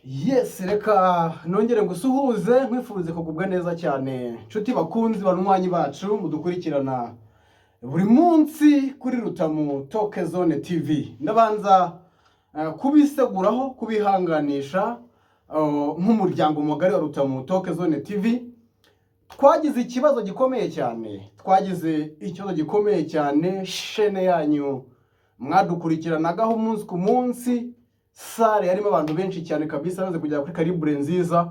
Yes, reka nongere ngusuhuze nkwifuze kugubwa neza cyane. Nshuti bakunzi banwanyi bacu mudukurikirana buri munsi kuri Rutamu Talk Zone TV. Ndabanza kubiseguraho kubihanganisha nk'umuryango mugari wa Rutamu Talk Zone TV. Twagize ikibazo gikomeye cyane. Shene yanyu mwadukurikiranagaho umunsi ku munsi. Sare yarimo abantu benshi cyane kabisa baze kujya kuri Calibre nziza,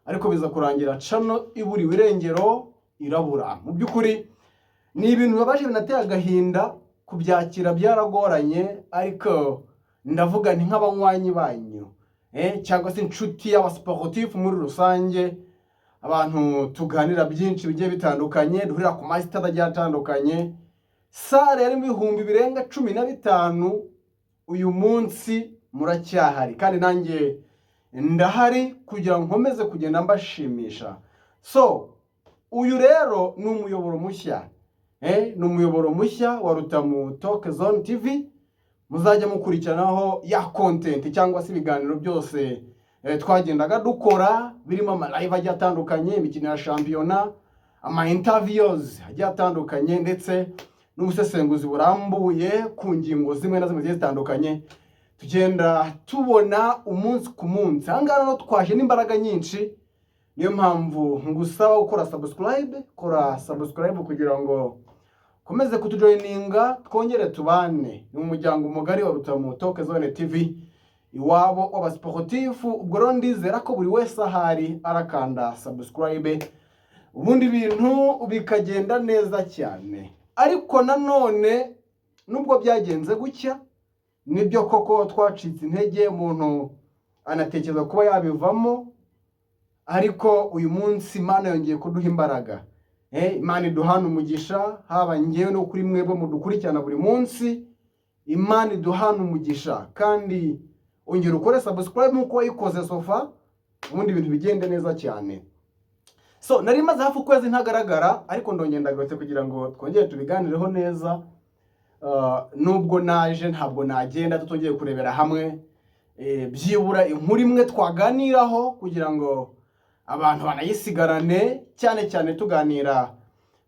ariko biza kurangira channel iburi wirengero irabura. Mu byukuri ni ibintu babaje binateye agahinda, kubyakira byaragoranye, ariko ndavuga nti nk'abanywanyi banyu cyangwa se inshuti y'abasportif muri rusange, abantu tuganira byinshi bigiye bitandukanye, duhurira ku master agiye atandukanye. Sare yarimo ibihumbi birenga 15 uyu munsi muracyahari, kandi nanjye ndahari kugira ngo nkomeze kugenda mbashimisha. So uyu rero ni umuyoboro mushya wa Rutamu Talk Zone TV. Muzajya mukurikiranaho ya content cyangwa se ibiganiro byose twagendaga dukora, birimo ama live agiye atandukanye, imikino ya shampiyona, ama interviews agiye atandukanye, ndetse n'ubusesenguzi burambuye ku ngingo zimwe na zimwe zitandukanye tugenda tubona umunsi ku munsi. Ahangaha no twaje n'imbaraga nyinshi, niyo mpamvu ngusaba gukora subscribe kugira ngo komeze kutujoininga, twongere tubane ni umuryango mugari wa Rutamu Talk Zone TV, iwabo w'abasportif. Ubwo rero ndizera ko buri wese ahari arakanda subscribe, ubundi bintu bikagenda neza cyane. Ariko nanone nubwo byagenze gutya, nibyo koko twacitse intege, umuntu anatekereza kuba yabivamo, ariko uyu munsi Imana yongeye kuduha imbaraga. Imana iduhana umugisha, haba ngewe no kuri mwebwe mudukurikirana buri munsi. Imana iduhana umugisha, kandi ongera ukore subscribe nkuko wayikoze sofa, ubundi ibintu bigende neza cyane. So nari maze hafi ukwezi ntagaragara, ariko ndongera ndagarutse kugira ngo twongere tubiganireho neza. Nubwo naje ntabwo nagenda tutongeye kurebera hamwe byibura inkuru imwe twaganiraho, kugira ngo abantu banayisigarane, cyane cyane tuganira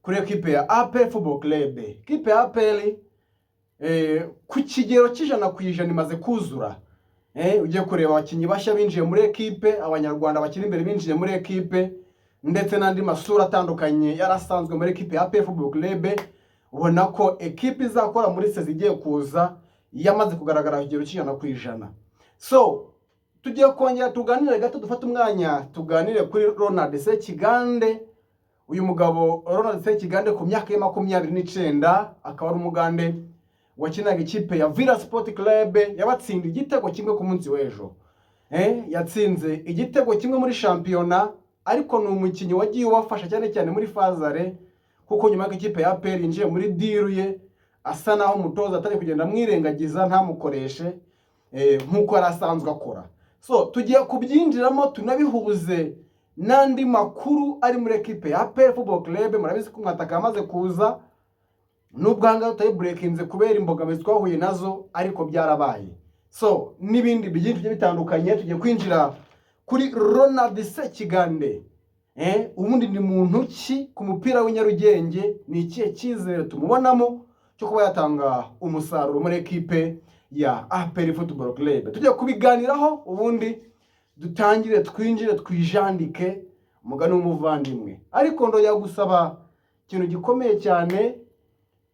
kuri equipe ya APR Football Club. Equipe ya APR ku kigero c'100% imaze kuzura. Ugiye kureba abakinnyi bashya binjiye muri equipe, abanyarwanda bakiri imbere binjiye muri equipe, ndetse n'andi masura atandukanye yarasanzwe muri equipe ya APR Football Club. Ubona ko equipe izakora muri sezi igiye kuza yamaze kugaragara ku kigero c'100%. So tugiye kongera tuganire gato, dufata umwanya tuganire kuri Ronald Sekigande. Uyu mugabo Ronald Sekigande ku myaka ya 29 akaba ari umugande wakinaga ikipe ya Villa Sport Club, yabatsinda igitego kimwe ku munsi w'ejo. Yatsinze igitego kimwe muri shampiyona, ariko ni umukinnyi wagiye wafasha cyane cyane muri fazare, kuko nyuma y'ikipe ya APR yinjiye muri deal ye, asa naho umutoza atari kugenda mwirengagiza ntamukoreshe nkuko arasanzwe akora. So tugiye kubyinjiramo tunabihuze n'andi makuru ari muri equipe ya APR Football Club. Murabizi ko mwataka amaze kuza, nubwo hanga tutayibreakinze kubera imbogamizi twahuye nazo, ariko byarabaye. So n'ibindi byinshi bitandukanye tugiye kwinjira kuri Ronald Sekigande. Ubundi ni muntu ki ku mupira w'inyarugenge, ni ikihe cyizere tumubonamo cyo kuba yatanga umusaruro muri equipe ya APR Football Club? Tugiye kubiganiraho, ubundi dutangire twinjire twijandike umugani w'umuvandimwe. Ariko ndoya gusaba ikintu gikomeye cyane,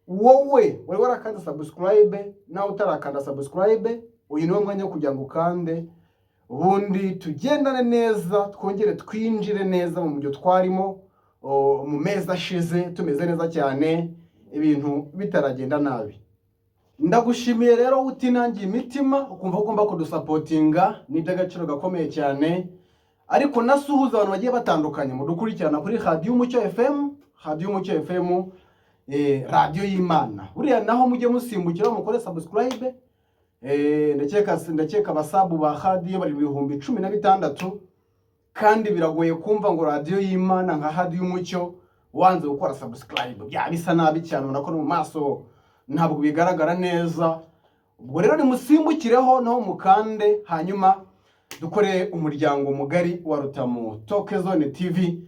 wowe wari warakanda subscribe nawe utarakanda subscribe, uyu ni mwanya wo kugira ngo ukande, ubundi tugendane neza, twongere twinjire neza mu mujyo twarimo mu meza ashize tumeze neza cyane, ibintu bitaragenda nabi. Ndagushimiye rero utinangiye imitima, ukumva ugomba kudusapotinga, ni by'agaciro gakomeye cyane. Ariko nasuhuza abantu bagiye batandukanye mudukurikirana kuri Radio Umucyo FM, radio y'Imana. Buriya naho mujye musimbukira mukore subscribe. Ndakeka abasabu ba radio bari 16,000, kandi biragoye kumva ngo radio y'Imana nka Radio Umucyo wanze gukora subscribe. Bisa nabi cyane, unako mu maso ntabwo bigaragara neza. Ubwo rero ni musimbukireho naho mukande, hanyuma dukore umuryango mugari wa Rutamu Talk Zone TV.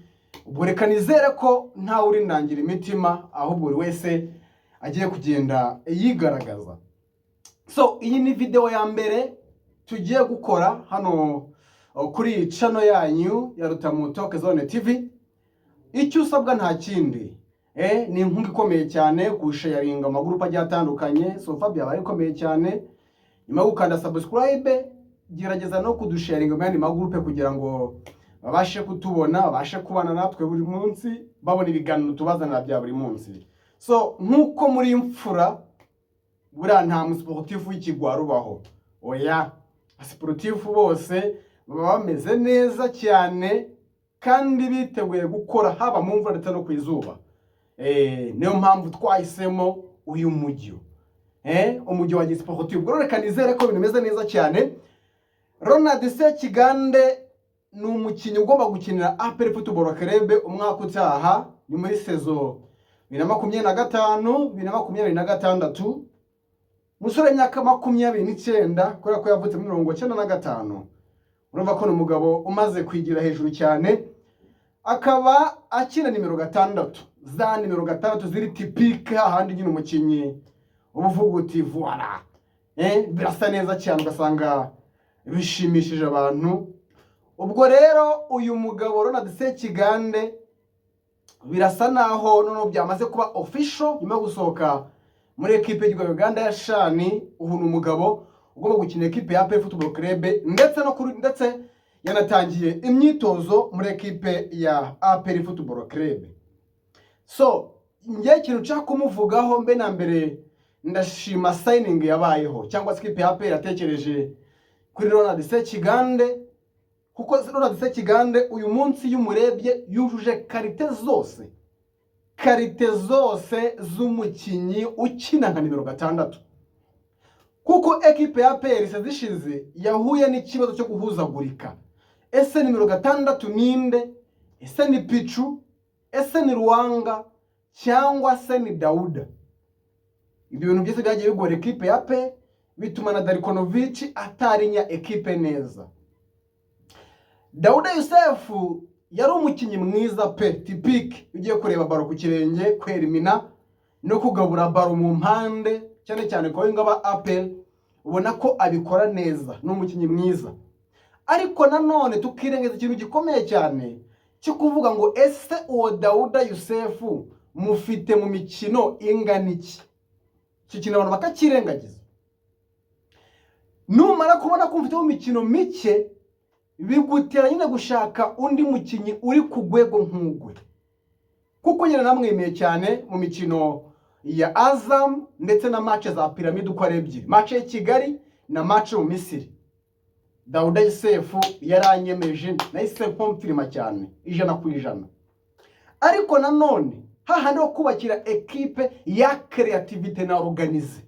Ubwo reka nizere ko ntawe urinangira imitima, ahubwo buri wese agiye kugenda yigaragaza. So iyi ni video ya mbere tugiye gukora hano kuri channel yanyu ya Rutamu Talk Zone TV. Icyo usabwa nta kindi ni inkunga ikomeye cyane kusharinga amagroup agiye atandukanye. So Fabia bari ikomeye cyane, nyuma gukanda subscribe, gerageza no kudusharinga mu yandi magroup kugira ngo babashe kutubona, babashe kubana natwe buri munsi, babona ibiganiro tubazanira bya buri munsi. So nkuko muri imfura buriya nta musportif w'ikigwa rubaho, oya asportif bose baba bameze neza cyane kandi biteguye gukora haba mu mvura ndetse no ku izuba. Niyo mpamvu twahisemo uyu mujyo, umujyo wa gisportif. Ubwo reka nizere ko bimeze neza cyane. Ronald Sekigande ni umukinnyi ugomba gukinira APR Football Club umwaka utaha, ni muri saison 2025-2026. Musore w'imyaka 29 kubera ko yavutse muri 1995. Urumva ko ni umugabo umaze kwigira hejuru cyane, akaba akina nimero 6. Za nimero 6 ziri typique, ahandi nyine umukinnyi ubuvuga uti voilà, birasa neza cyane, ugasanga bishimishije abantu. Ubwo rero uyu mugabo Ronald Sekigande birasa naho noneho byamaze kuba official, nyuma gusohoka muri equipe y'u Uganda ya Shani. Ubu ni umugabo ugomba gukina equipe ya APR Football Club, ndetse yanatangiye imyitozo muri equipe ya APR Football Club. So ngiye ikintu nshaka kumuvugaho mbe na mbere, ndashima signing yabayeho cyangwa equipe ya APR yatekereje kuri Ronald Sekigande, kuko Ronald Sekigande uyu munsi y'umurebye yujuje karite zose z'umukinnyi ukina nka nimero 6. Kuko equipe ya APR zishize yahuye n'ikibazo cyo guhuzagurika. Ese nimero 6 ninde? Ese ni Pichu? Ese ni Ruwanga? Cyangwa se ni Dauda? Ibyo bintu byose byagiye bigora equipe ya APR, bituma na Darikonovic atarinya equipe neza. Dauda Youssef yari umukinnyi mwiza pe, typique. Ugiye kureba baro ku kirenge, kwerimina no kugabura baro mu mpande, cyane cyane ko ingaba APR ubona ko abikora neza, no umukinnyi mwiza. Ariko nanone tukirengeza ikintu gikomeye cyane cyo kuvuga ngo ese uwo Dauda Youssef mufite mu mikino ingana iki? Cyo kintu abantu bakakirengagiza. Numara kubona ko mufite mu mikino mike, bigutera nyine gushaka undi mukinnyi uri ku rwego nk'ugwe. Kuko nyine namwemeye cyane mu mikino ya Azam ndetse na match za Pyramid uko ari ebyiri, match ya Kigali na match mu Misiri. Dauda Youssef yaranyemeje, nahise confirma cyane 100%. Ariko nanone hahandi ho kubakira equipe ya creativity na organize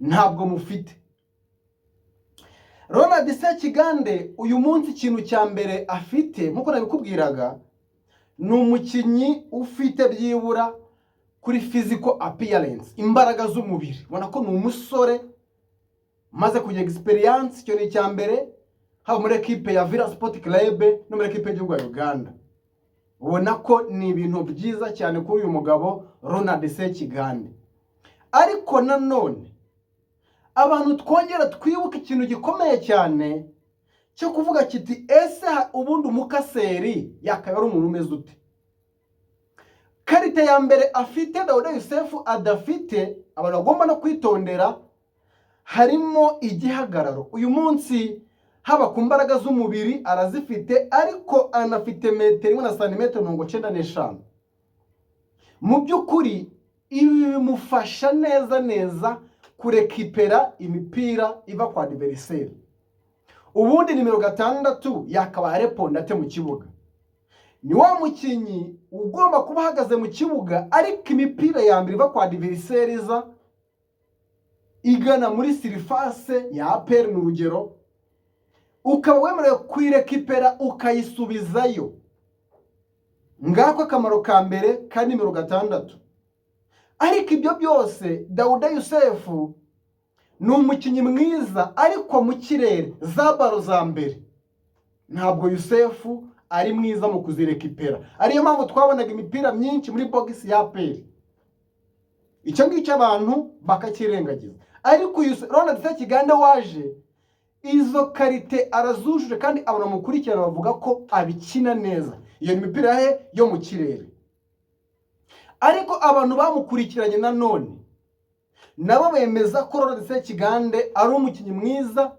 ntabwo mufite. Ronald Sekigande uyu munsi ikintu cya mbere afite, nkuko nabikubwiraga, ni umukinnyi ufite byibura kuri physical appearance, imbaraga z'umubiri. Ubona ko ni umusore maze kugira experience, icyo ni cya mbere, haba muri equipe ya Villa Sport Club no muri equipe y'u Uganda. Ubona ko ni ibintu byiza cyane kuri uyu mugabo Ronald Sekigande. Ariko nanone abantu twongera twibuka ikintu gikomeye cyane cyo kuvuga kiti ese ubundi umukaseri yakaba ari umuntu umeze ute? Karite ya mbere afite Dauda Youssef adafite, abantu bagomba no kwitondera, harimo igihagararo. Uyu munsi haba ku mbaraga z'umubiri arazifite, ariko anafite metero 1 na santimetero 95. Mu by'ukuri ibi bimufasha neza kurekipera imipira iva kwa adversaire. Ubundi nimero 6 yakaba areponda ate mu kibuga. Ni wa mukinnyi ugomba kuba ahagaze mu kibuga, ariko imipira ya mbere iva kwa adversaire iza igana muri surface ya APR n'urugero, ukaba wemerewe kwirekipera ukayisubizayo. Ngako akamaro ka mbere ka nimero 6. Ariko ibyo byose Dauda Youssef ni umukinnyi mwiza, ariko mu kirere za baro za mbere ntabwo Yusefu ari mwiza mu kuzirekipera. Ariyo mpamvu twabonaga imipira myinshi muri box ya APR. Icyo ngicyo abantu bakakirengagiza. Ariko Ronald Sekigande waje izo karite arazujuje, kandi abantu mukurikirana bavuga ko abikina neza. Iyo mipira he yo mu kirere. Ariko abantu bamukurikiranye nanone nabo bemeza ko Ronald Sekigande ari umukinnyi mwiza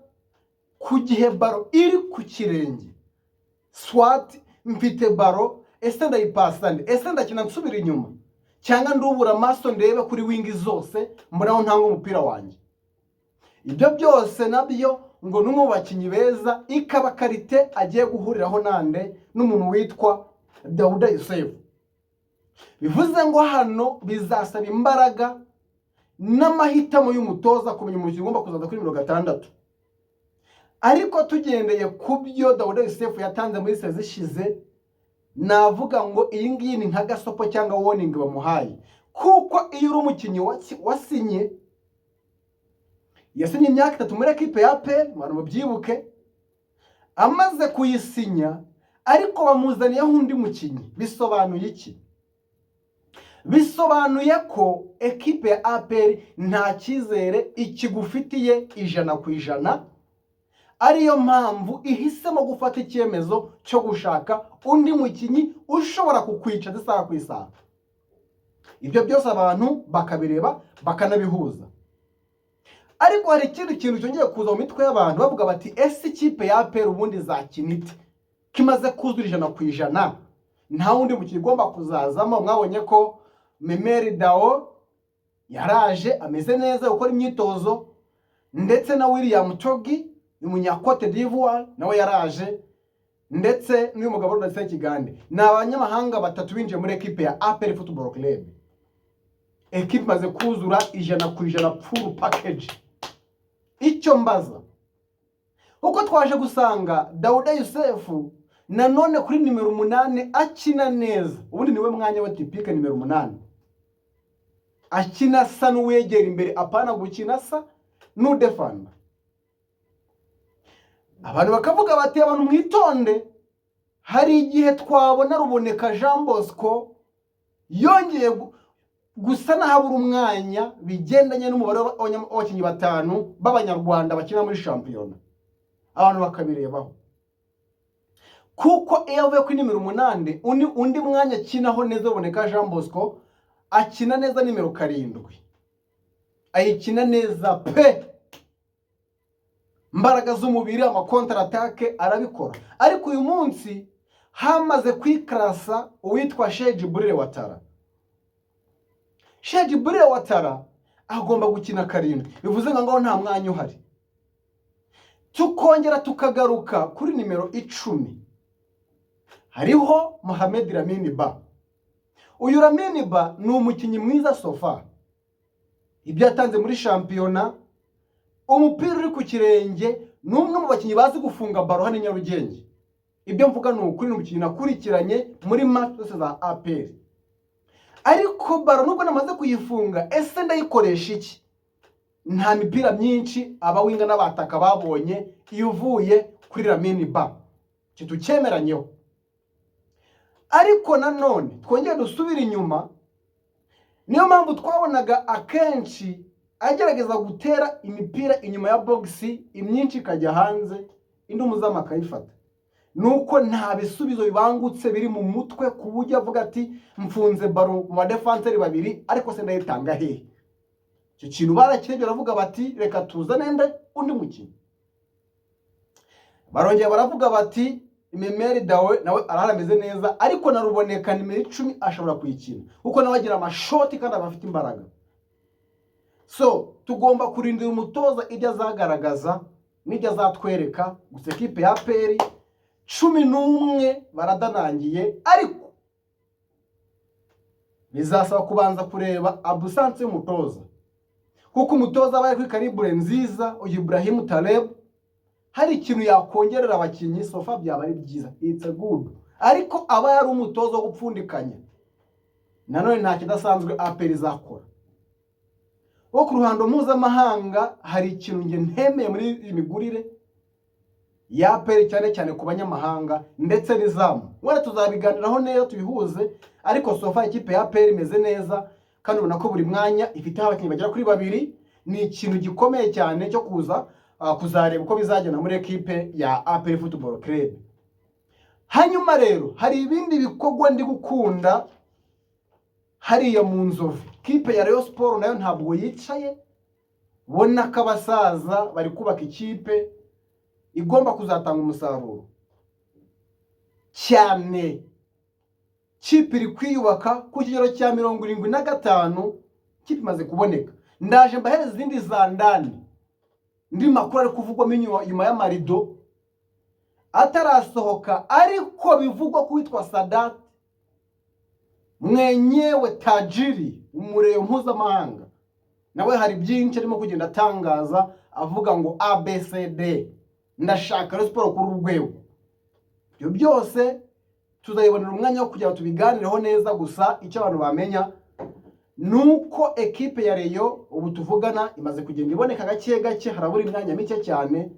ku gihe baro iri ku kirenge. Swat mfite baro, ese ndayipasa nde, ese ndakina nsubira inyuma, cyangwa ndubura amaso ndebe kuri wingi zose mbona ntanga umupira wanjye. Ibyo byose nabyo ngo n'umwe bakinyi beza, ikaba karite agiye guhuriraho nande n'umuntu witwa Dawuda Yusefu. Bivuze ngo hano bizasaba imbaraga n'amahitamo y'umutoza kumenya umukinnyi ugomba kuzaza kuri 60. Ariko tugendeye ku byo Dawuda Yusefu yatanze muri sezi ishize, navuga ngo iyi ngiyi ni nka gasopo cyangwa warning bamuhaye. Kuko iyo uri umukinnyi wasinye, yasinye imyaka 3 muri equipe ya APR, abantu mubyibuke, amaze kuyisinya ariko bamuzaniyeho undi mukinnyi. Bisobanuye iki? Bisobanuye ko equipe ya APR nta cyizere ikigufitiye 100%, ariyo mpamvu ihisemo gufata icyemezo cyo gushaka undi mukinnyi ushobora kukwica isaha ku isaha. Ibyo byose abantu bakabireba bakanabihuza. Ariko hari ikindi kintu cyongeye kuza mu mitwe y'abantu bavuga bati ese ikipe ya APR ubundi zakinite kimaze kuzura 100%, nta wundi mukinnyi ugomba kuzazamo. Mwabonye ko Memeri Dao yaraje ameze neza gukora imyitozo, ndetse na William Chogi umunyakote d'Ivoire nawe yaraje, ndetse n'uyu mugabo Ronald Sekigande. Ni abanyamahanga batatu binjiye muri equipe ya APR Football Club. Equipe maze kuzura 100% full package. Icyo mbaza uko twaje gusanga Dawuda Yusefu nanone kuri nimero 8 akina neza. Ubundi niwe mwanya wa typique nimero 8, akina sa n'uwegera imbere, apana gukina sa n'udefanda. Abantu bakavuga bati abantu mwitonde, hari igihe twabona Ruboneka Jean Bosco yongeye gusa nahabura umwanya bigendanye n'umubare w'abakinnyi 5 b'abanyarwanda bakina muri shampiyona. Abantu bakabirebaho kuko iyo avuye kuri nimero 8 undi mwanya akinaho neza Ruboneka Jean Bosco akina neza nimero 7, ayikina neza pe, mbaraga z'umubiri, ama counter attack arabikora. Ariko uyu munsi hamaze kwikrasa uwitwa Sheikh Djibril Ouattara. Sheikh Djibril Ouattara agomba gukina 7, bivuze ngo nta mwanya uhari. Tukongera tukagaruka kuri nimero 10, hariho Mohamed Lamine Ba. Uyu Lamine Ba ni umukinnyi mwiza sofa. Ibyo yatanze muri shampiyona, umupira uri ku kirenge, n'umwe mu bakinnyi bazi gufunga baro hano Nyarugenge. Ibyo mvuga ni ukuri, n'umukinnyi nakurikiranye muri match zose za APR. Ariko baro nubwo namaze kuyifunga, ese ndayikoresha iki? Nta mipira myinshi abawinga n'abataka babonye iyo uvuye kuri Lamine Ba. Kitu cyemeranyeho. Ariko nanone twongeye dusubira inyuma, niyo mpamvu twabonaga akenshi agerageza gutera imipira inyuma ya box imyinshi kajya hanze, indi umuzamu akayifata. Nuko nta bisubizo bibangutse biri mu mutwe ku buryo avuga ati mfunze baro mu badefenseur 2 ariko se ndayitanga hehe. Icyo kintu barakirege baravuga bati reka tuzane nde undi mukinnyi. Barongera baravuga bati Memeri Dao nawe ararameze neza, ariko na Ruboneka nimero 10 ashobora kuyikina kuko nawe agira amashoti kandi abafite imbaraga. So tugomba kurindira umutoza ibyo azagaragaza n'ibyo azatwereka. Gusa equipe ya APR 11 baradanangiye, ariko bizasaba kubanza kureba absence y'umutoza, kuko umutoza abaye kuri karibure nziza Ibrahim Taleb hari ikintu yakongerera abakinnyi sofa byaba ari byiza, it's a good. Ariko aba yari umutoza wo gupfundikanya, nanone nta kidasanzwe APR izakora. wo ku ruhando mpuzamahanga hari ikintu nge ntemeye muri iyi migurire ya APR cyane cyane ku banyamahanga ndetse n'izamu. Wenda tuzabiganiraho neza tubihuze, ariko sofa ikipe ya APR imeze neza kandi ubona ko buri mwanya ifite abakinnyi bagera kuri babiri. Ni ikintu gikomeye cyane cyo kuza kuzareba uko bizagenda muri ekipe ya APR Football Club. Hanyuma rero hari ibindi bikorwa ndi gukunda hariya mu Nzovu. Kipe ya Rayon Sport nayo ntabwo yicaye, ubona ko abasaza bari kubaka ikipe igomba kuzatanga umusaruro cyane. Kipe iri kwiyubaka ku kigero cya 75, kipe imaze kuboneka. Ndaje mbahereza izindi za ndani, ndi makuru ari kuvugwamo inyuma y'amarido atarasohoka, ariko bivugwa ko witwa Sadat mwenyewe tajiri umureo mpuzamahanga nawe hari byinshi arimo kugenda atangaza avuga ngo ABCD ndashaka Rayon Sport kuri urwego. Ibyo byose tuzayibonera umwanya wo kugira tubiganireho neza. Gusa icyo abantu bamenya nuko ekipe ya Rayon ubu tuvugana imaze kugenda iboneka gake gake, harabura imyanya mike cyane,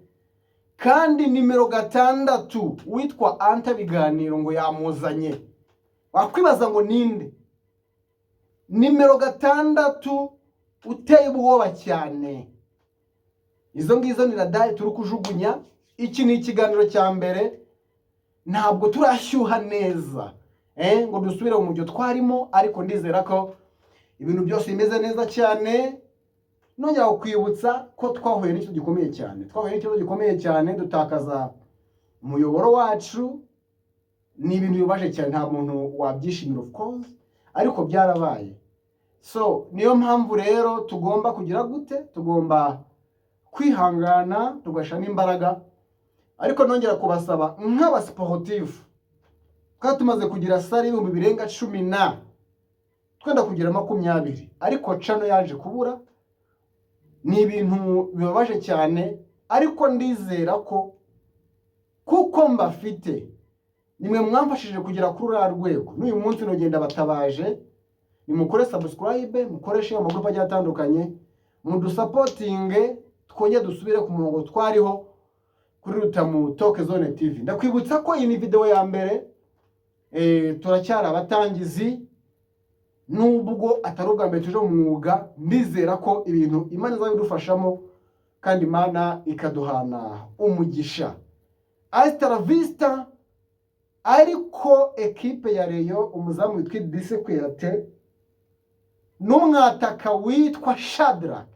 kandi nimero 6 witwa Anta Biganiro ngo yamuzanye. Wakwibaza ngo ninde? Nimero 6 uteye ubwoba cyane. Izo ngizo ni radari turi kujugunya. Iki ni ikiganiro cya mbere, ntabwo turashyuha neza ngo dusubire mu mujyo twarimo, ariko ndizera ko ibintu byose bimeze neza cyane. Nongera kwibutsa ko twahuye n'icyo gikomeye cyane. Twahuye n'icyo gikomeye cyane, dutakaza umuyoboro wacu. Ni ibintu bibaje cyane, nta muntu wabyishimira of course, ariko byarabaye. So niyo mpamvu rero tugomba kugira gute, tugomba kwihangana tugasha n'imbaraga. Ariko nongera kubasaba nk'aba sportif, kandi tumaze kugira sari 1010 twenda kugira 20, ariko channel yaje kubura. Ni ibintu bibabaje cyane, ariko ndizera ko kuko mbafite nimwe mwamfashije kugira kuri ura rwego. N'uyu munsi nogenda batabaje, nimukore subscribe, mukoreshe amagrupa agiye atandukanye, mudusupportinge twongeye dusubire ku murongo twariho kuri Rutamu Talk Zone TV. Ndakwibutsa ko iyi ni video ya mbere, turacyari abatangizi, nubwo atari ubwa mbere tuje mu mwuga. Ndizera ko ibintu Imana izabidufashamo kandi Imana ikaduhana umugisha. Hasta la vista. Ariko ekipe ya Rayon umuzamu witwa Dise Kuyate n'umwataka witwa Shadrack,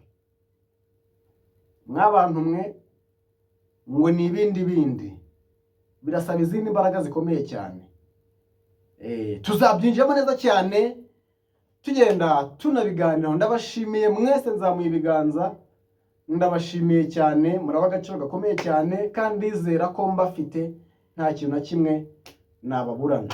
mw'abantu mwe ngo ni ibindi birasaba izindi mbaraga zikomeye cyane. Tuzabyinjiramo neza cyane tugenda tunabiganiraho. Ndabashimiye mwese, nzamuye ibiganza, ndabashimiye cyane, muraba agaciro gakomeye cyane, kandi ndizera ko mbafite nta kintu na kimwe nababurana.